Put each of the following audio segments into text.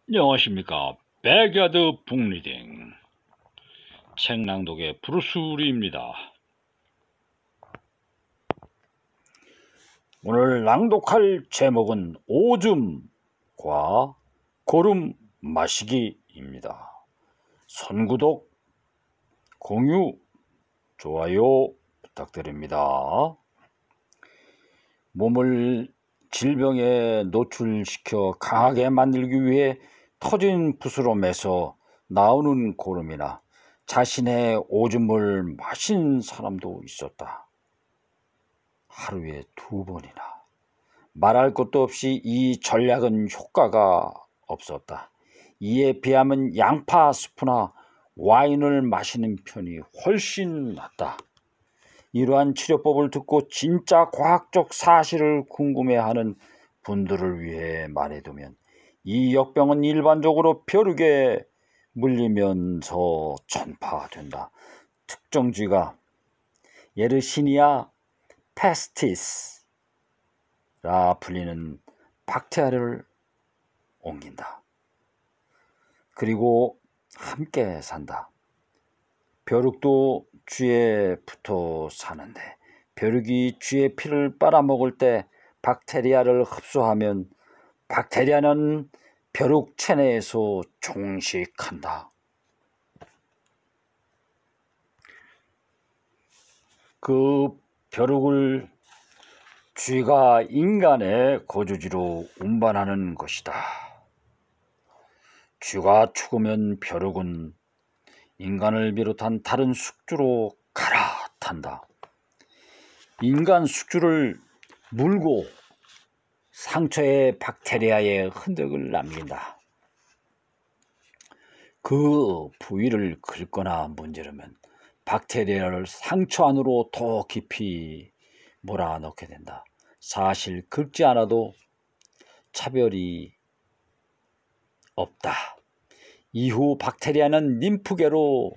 안녕하십니까. 백야드 북리딩 책낭독의 브루스리입니다. 오늘 낭독할 제목은 오줌과 고름 마시기입니다. 선구독, 공유, 좋아요 부탁드립니다. 몸을 질병에 노출시켜 강하게 만들기 위해 터진 붓으로매서 나오는 고름이나 자신의 오줌을 마신 사람도 있었다. 하루에 2번이나. 말할 것도 없이 이 전략은 효과가 없었다. 이에 비하면 양파 스프나 와인을 마시는 편이 훨씬 낫다. 이러한 치료법을 듣고 진짜 과학적 사실을 궁금해하는 분들을 위해 말해두면, 이 역병은 일반적으로 벼룩에 물리면서 전파된다. 특정 쥐가 예르시니아 페스티스라 불리는 박테리아를 옮긴다. 그리고 함께 산다. 벼룩도 쥐에 붙어 사는데, 벼룩이 쥐의 피를 빨아먹을 때 박테리아를 흡수하면 박테리아는 벼룩 체내에서 종식한다. 그 벼룩을 쥐가 인간의 거주지로 운반하는 것이다. 쥐가 죽으면 벼룩은 인간을 비롯한 다른 숙주로 갈아탄다. 인간 숙주를 물고 상처에 박테리아의 흔적을 남긴다. 그 부위를 긁거나 문지르면 박테리아를 상처 안으로 더 깊이 몰아넣게 된다. 사실 긁지 않아도 차별이 없다. 이후 박테리아는 림프계로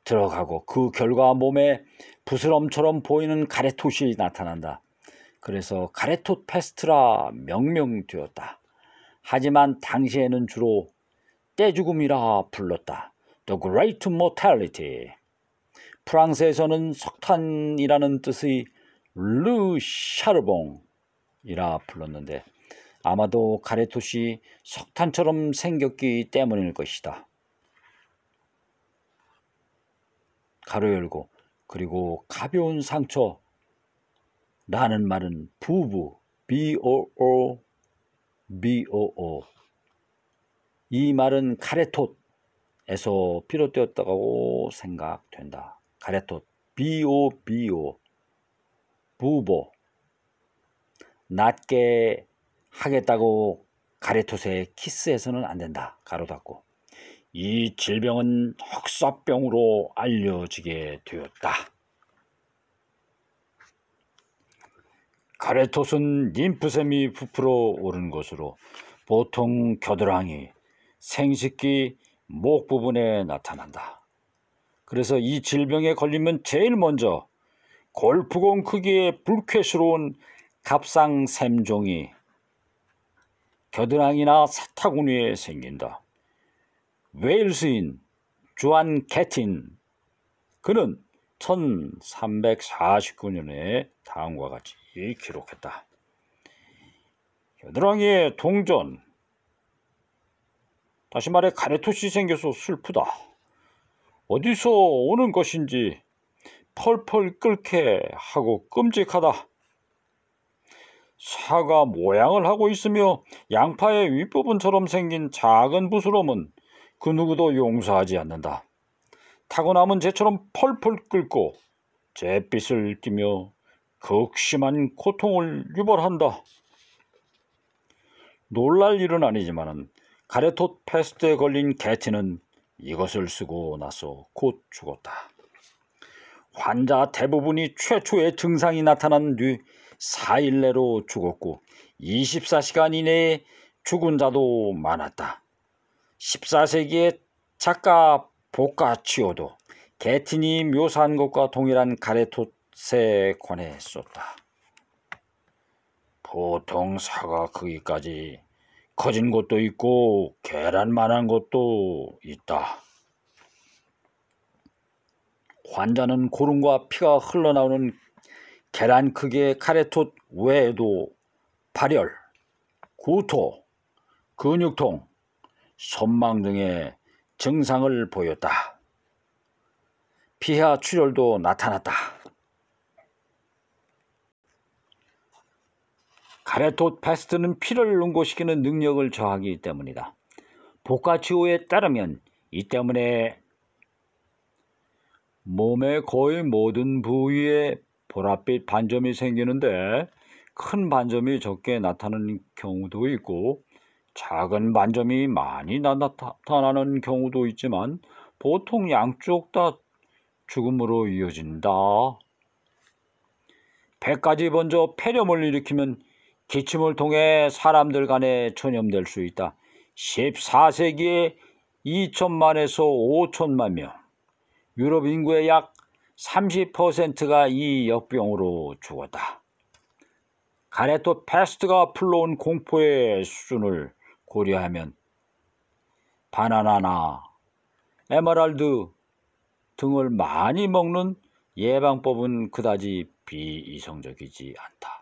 들어가고 그 결과 몸에 부스럼처럼 보이는 가래톳이 나타난다. 그래서 가래톳 페스트라 명명되었다. 하지만 당시에는 주로 떼죽음이라 불렀다. The Great Mortality. 프랑스에서는 석탄이라는 뜻의 르 샤르봉이라 불렀는데, 아마도 가래톳이 석탄처럼 생겼기 때문일 것이다. 가로 열고. 그리고 가벼운 상처라는 말은 부부, BOO, 이 말은 가래톳에서 비롯되었다고 생각된다. 가래톳, BOBO, 부보. 낫게 하겠다고 가래톳에 키스해서는 안 된다. 가로 닫고. 이 질병은 흑사병으로 알려지게 되었다. 가래톳은 림프샘이 부풀어 오르는 것으로 보통 겨드랑이, 생식기, 목 부분에 나타난다. 그래서 이 질병에 걸리면 제일 먼저 골프공 크기의 불쾌스러운 갑상샘종이 겨드랑이나 사타구니에 생긴다. 웨일스인 주안 게틴, 그는 1349년에 다음과 같이 기록했다. 겨드랑이에 동전, 다시 말해 가래톳이 생겨서 슬프다. 어디서 오는 것인지 펄펄 끓게 하고 끔찍하다. 사과 모양을 하고 있으며 양파의 윗부분처럼 생긴 작은 부스럼은 그 누구도 용서하지 않는다. 타고남은 쟤처럼 펄펄 끓고 잿빛을 띠며 극심한 고통을 유발한다. 놀랄 일은 아니지만 가래톳 패스트에 걸린 게티는 이것을 쓰고 나서 곧 죽었다. 환자 대부분이 최초의 증상이 나타난 뒤 4일 내로 죽었고 24시간 이내에 죽은 자도 많았다. 14세기의 작가 보카치오도 게틴이 묘사한 것과 동일한 가래톳에 관해 썼다. 보통 사과 크기까지 커진 곳도 있고 계란만한 곳도 있다. 환자는 고름과 피가 흘러나오는 계란 크기의 카레톳 외에도 발열, 구토, 근육통, 선망 등의 증상을 보였다. 피하 출혈도 나타났다. 카레톳 패스트는 피를 응고시키는 능력을 저하기 때문이다. 보카치오에 따르면 이 때문에 몸의 거의 모든 부위에 보랏빛 반점이 생기는데 큰 반점이 적게 나타나는 경우도 있고 작은 반점이 많이 나타나는 경우도 있지만 보통 양쪽 다 죽음으로 이어진다. 배까지 먼저 폐렴을 일으키면 기침을 통해 사람들 간에 전염될 수 있다. 14세기에 2천만에서 5천만 명, 유럽 인구의 약 30%가 이 역병으로 죽었다. 카레톳 패스트가 불러온 공포의 수준을 고려하면 바나나나 에메랄드 등을 많이 먹는 예방법은 그다지 비이성적이지 않다.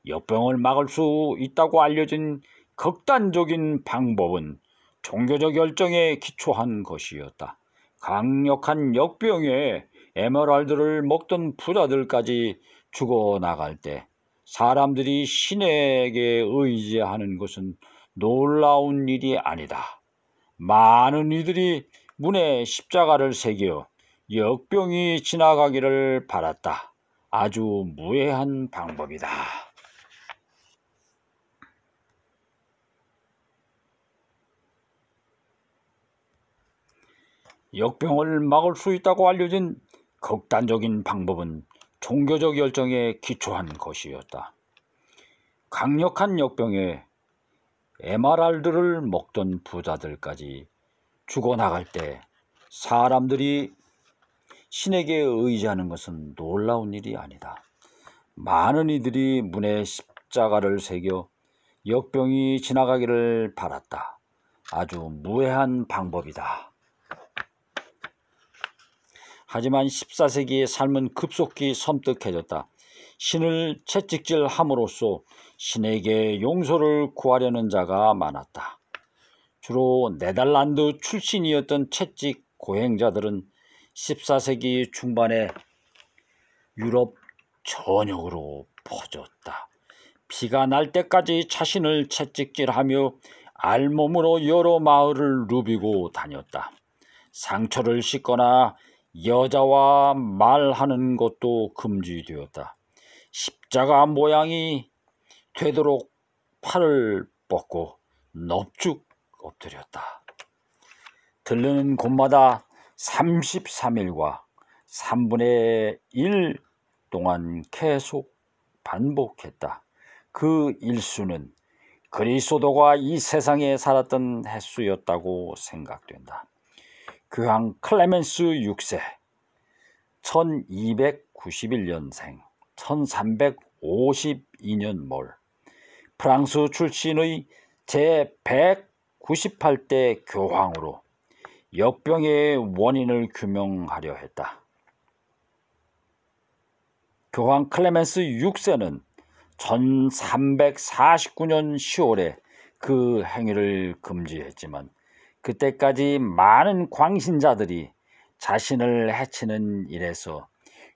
역병을 막을 수 있다고 알려진 극단적인 방법은 종교적 열정에 기초한 것이었다. 강력한 역병에 에메랄드를 먹던 부자들까지 죽어나갈 때 사람들이 신에게 의지하는 것은 놀라운 일이 아니다. 많은 이들이 문에 십자가를 새겨 역병이 지나가기를 바랐다. 아주 무해한 방법이다. 역병을 막을 수 있다고 알려진 극단적인 방법은 종교적 열정에 기초한 것이었다. 강력한 역병에 에메랄드를 먹던 부자들까지 죽어나갈 때 사람들이 신에게 의지하는 것은 놀라운 일이 아니다. 많은 이들이 문에 십자가를 새겨 역병이 지나가기를 바랐다. 아주 무해한 방법이다. 하지만 14세기의 삶은 급속히 섬뜩해졌다. 신을 채찍질함으로써 신에게 용서를 구하려는 자가 많았다. 주로 네덜란드 출신이었던 채찍 고행자들은 14세기 중반에 유럽 전역으로 퍼졌다. 피가 날 때까지 자신을 채찍질하며 알몸으로 여러 마을을 누비고 다녔다. 상처를 씻거나 여자와 말하는 것도 금지되었다. 십자가 모양이 되도록 팔을 뻗고 넙죽 엎드렸다. 들르는 곳마다 33일과 3분의 1 동안 계속 반복했다. 그 일수는 그리스도가 이 세상에 살았던 횟수였다고 생각된다. 교황 클레멘스 6세 1291년생 1352년 말 프랑스 출신의 제198대 교황으로 역병의 원인을 규명하려 했다. 교황 클레멘스 6세는 1349년 10월에 그 행위를 금지했지만 그때까지 많은 광신자들이 자신을 해치는 일에서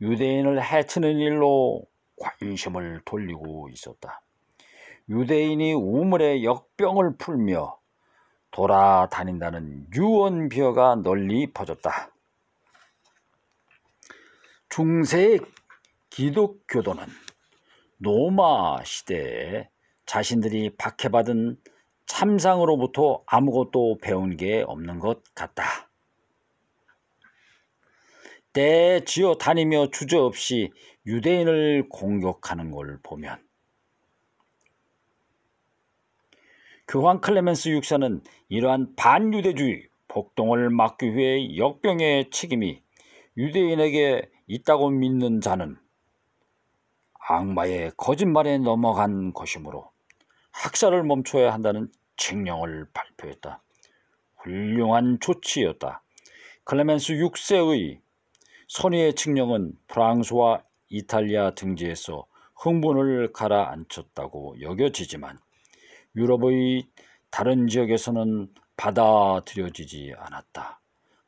유대인을 해치는 일로 관심을 돌리고 있었다. 유대인이 우물에 역병을 풀며 돌아다닌다는 유언비어가 널리 퍼졌다. 중세 기독교도는 로마 시대에 자신들이 박해받은 참상으로부터 아무것도 배운 게 없는 것 같다. 때에 지어 다니며 주저없이 유대인을 공격하는 걸 보면 교황 클레멘스 6세는 이러한 반유대주의 폭동을 막기 위해 역병의 책임이 유대인에게 있다고 믿는 자는 악마의 거짓말에 넘어간 것이므로 학살을 멈춰야 한다는 칙령을 발표했다. 훌륭한 조치였다. 클레멘스 6세의 선의의 칙령은 프랑스와 이탈리아 등지에서 흥분을 가라앉혔다고 여겨지지만 유럽의 다른 지역에서는 받아들여지지 않았다.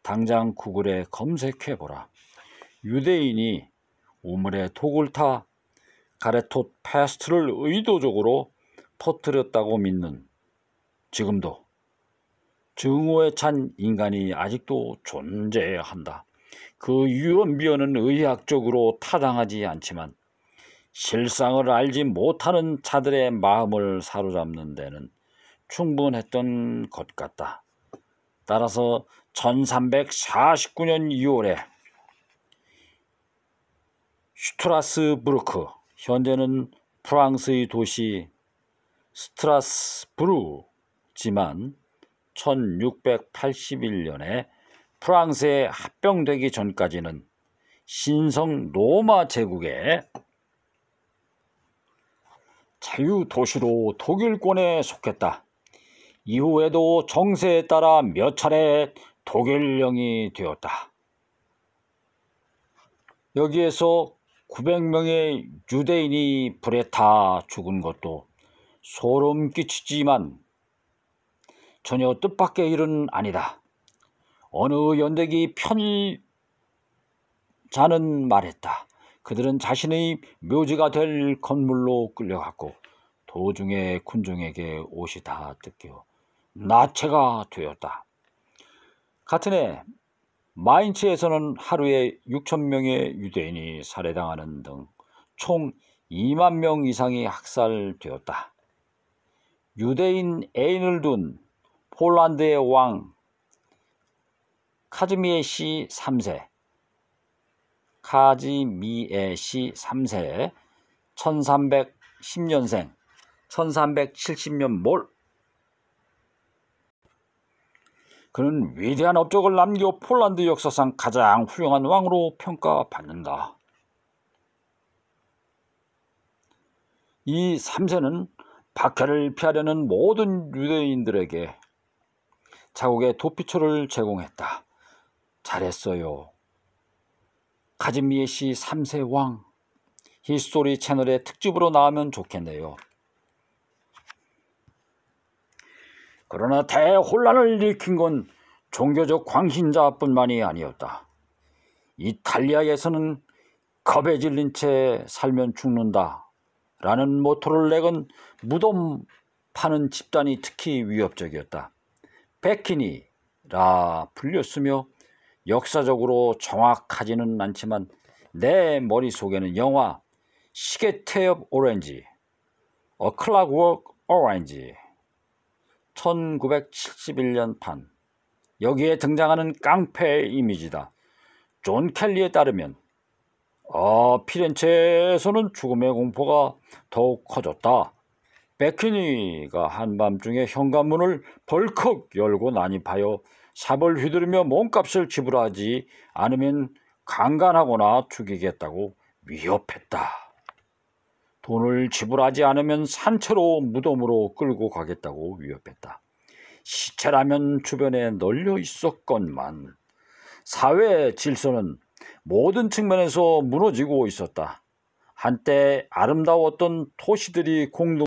당장 구글에 검색해보라. 유대인이 우물에 독을 타 가레토 패스트를 의도적으로 퍼뜨렸다고 믿는 지금도 증오에 찬 인간이 아직도 존재한다. 그 유언비어는 의학적으로 타당하지 않지만 실상을 알지 못하는 자들의 마음을 사로잡는 데는 충분했던 것 같다. 따라서 1349년 2월에 슈트라스부르크, 현재는 프랑스의 도시 스트라스부르지만 1681년에 프랑스에 합병되기 전까지는 신성 로마 제국의 자유도시로 독일권에 속했다. 이후에도 정세에 따라 몇 차례 독일령이 되었다. 여기에서 900명의 유대인이 불에 타 죽은 것도 소름 끼치지만 전혀 뜻밖의 일은 아니다. 어느 연대기 편자는 말했다. 그들은 자신의 묘지가 될 건물로 끌려갔고 도중에 군중에게 옷이 다 뜯겨 나체가 되었다. 같은 해 마인츠에서는 하루에 6,000명의 유대인이 살해당하는 등 총 2만 명 이상이 학살되었다. 유대인 애인을 둔 폴란드의 왕 카즈미에시 3세 1310년생 1370년 말 그는 위대한 업적을 남겨 폴란드 역사상 가장 훌륭한 왕으로 평가받는다. 이 3세는 박해를 피하려는 모든 유대인들에게 자국의 도피처를 제공했다. 잘했어요. 카즈미에시 3세 왕, 히스토리 채널의 특집으로 나오면 좋겠네요. 그러나 대혼란을 일으킨 건 종교적 광신자뿐만이 아니었다. 이탈리아에서는 겁에 질린 채 살면 죽는다 라는 모토를 내건 무덤 파는 집단이 특히 위협적이었다. 베키니라 불렸으며 역사적으로 정확하지는 않지만 내 머릿속에는 영화 시계테 업 오렌지, A Clockwork Orange 1971년 판 여기에 등장하는 깡패 이미지다. 존 켈리에 따르면 피렌체에서는 죽음의 공포가 더욱 커졌다. 베키니가 한밤중에 현관문을 벌컥 열고 난입하여 삽을 휘두르며 몸값을 지불하지 않으면 강간하거나 죽이겠다고 위협했다. 돈을 지불하지 않으면 산채로 무덤으로 끌고 가겠다고 위협했다. 시체라면 주변에 널려 있었건만 사회 질서는 모든 측면에서 무너지고 있었다. 한때 아름다웠던 도시들이 공동